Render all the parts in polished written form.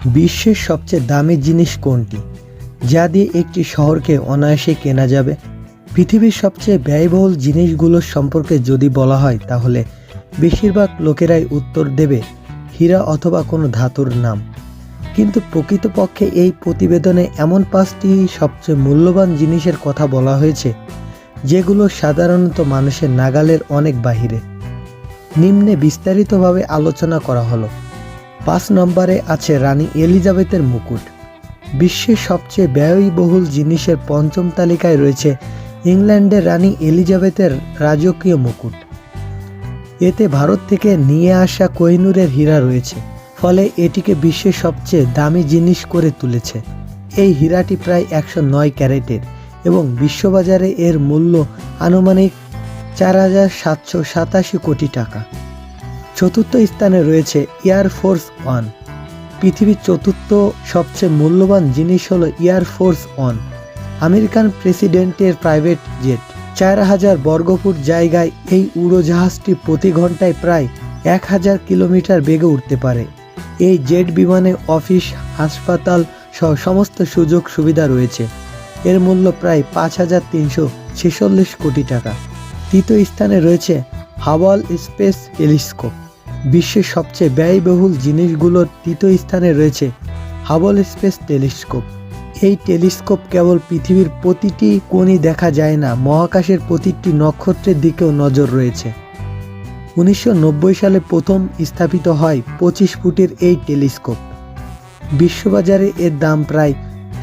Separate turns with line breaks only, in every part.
বিশ্বের সবচেয়ে দামি জিনিস কোনটি, যা দিয়ে একটি শহরকে অনায়াসে কেনা যাবে? পৃথিবীর সবচেয়ে ব্যয়বহুল জিনিসগুলোর সম্পর্কে যদি বলা হয় তাহলে বেশিরভাগ লোকেরাই উত্তর দেবে হীরা অথবা কোনো ধাতুর নাম। কিন্তু প্রকৃতপক্ষে এই প্রতিবেদনে এমন 5টি সবচেয়ে মূল্যবান জিনিসের কথা বলা হয়েছে যেগুলো সাধারণত মানুষের নাগালের অনেক বাহিরে। নিম্নে বিস্তারিতভাবে আলোচনা করা হলো। 5 নম্বরে আছে রানী এলিজাবেথের মুকুট। বিশ্বের সবচেয়ে ব্যয়বহুল জিনিসের 5ম তালিকায় রয়েছে ইংল্যান্ডের রানী এলিজাবেথের রাজকীয় মুকুট। এতে ভারত থেকে নিয়ে আসা কোহিনূরের হীরা রয়েছে, ফলে এটিকে বিশ্বের সবচেয়ে দামি জিনিস করে তুলেছে। এই হীরাটি প্রায় 109 ক্যারেটের এবং বিশ্ববাজারে এর মূল্য আনুমানিক 4,787 কোটি টাকা। চতুর্থ স্থানে রয়েছে এয়ার ফোর্স ওয়ান। পৃথিবীর চতুর্থ সবচেয়ে মূল্যবান জিনিস হলো এয়ার ফোর্স ওয়ান, আমেরিকান প্রেসিডেন্টের প্রাইভেট জেট। 4,000 বর্গফুট জায়গায় এই উড়োজাহাজটি প্রতি ঘন্টায় প্রায় 1,000 কিলোমিটার বেগে উঠতে পারে। এই জেট বিমানে অফিস, হাসপাতাল সহ সমস্ত সুযোগ সুবিধা রয়েছে। এর মূল্য প্রায় 5,346 কোটি টাকা। তৃতীয় স্থানে রয়েছে হাবল স্পেস টেলিস্কোপ। বিশ্বের সবচেয়ে ব্যয়বহুল জিনিসগুলোর তৃতীয় স্থানে রয়েছে হাবল স্পেস টেলিস্কোপ। এই টেলিস্কোপ কেবল পৃথিবীর প্রতিটি কোণই দেখা যায় না, মহাকাশের প্রতিটি নক্ষত্রের দিকেও নজর রয়েছে। 1990 সালে প্রথম স্থাপিত হয় 25 ফুটের এই টেলিস্কোপ। বিশ্ববাজারে এর দাম প্রায়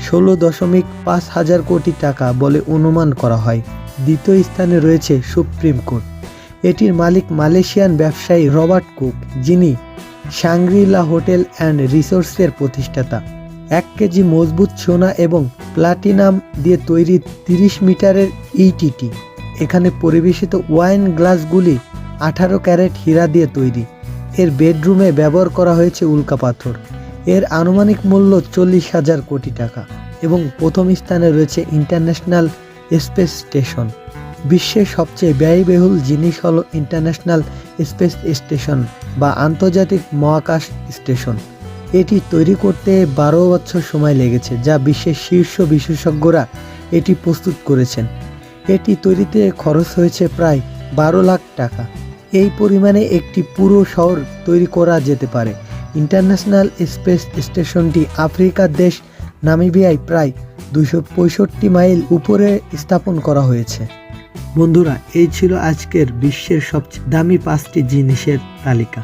16.5 হাজার কোটি টাকা বলে অনুমান করা হয়। দ্বিতীয় স্থানে রয়েছে সুপ্রিম কোর্ট। এটির মালিক মালয়েশিয়ান ব্যবসায়ী রবার্ট কুক, যিনি শাংগ্রি-লা হোটেল অ্যান্ড রিসোর্টসের প্রতিষ্ঠাতা। 1 কেজি মজবুত সোনা এবং প্লাটিনাম দিয়ে তৈরি 30 মিটারের ইটিটি। এখানে পরিবেশিত ওয়াইন গ্লাসগুলি 18 ক্যারেট হীরা দিয়ে তৈরি। এর বেডরুমে ব্যবহার করা হয়েছে উল্কা পাথর। এর আনুমানিক মূল্য 40,000 কোটি টাকা। এবং প্রথম স্থানে রয়েছে ইন্টারন্যাশনাল স্পেস স্টেশন। বিশ্বের সবচেয়ে ব্যয়বহুল জিনিস হলো ইন্টারন্যাশনাল স্পেস স্টেশন বা আন্তর্জাতিক মহাকাশ স্টেশন। এটি তৈরি করতে 12 বছর সময় লেগেছে, যা বিশ্বের শীর্ষ বিশেষজ্ঞরা এটি প্রস্তুত করেছেন। এটি তৈরিতে খরচ হয়েছে প্রায় 12 লাখ টাকা। এই পরিমাণে একটি পুরো শহর তৈরি করা যেতে পারে। ইন্টারন্যাশনাল স্পেস স্টেশনটি আফ্রিকার দেশ নামিবিয়ায় প্রায় 265 মাইল উপরে স্থাপন করা হয়েছে। বন্ধুরা, এই ছিল আজকের বিশ্বের সবচেয়ে দামি 5টি জিনিসের তালিকা।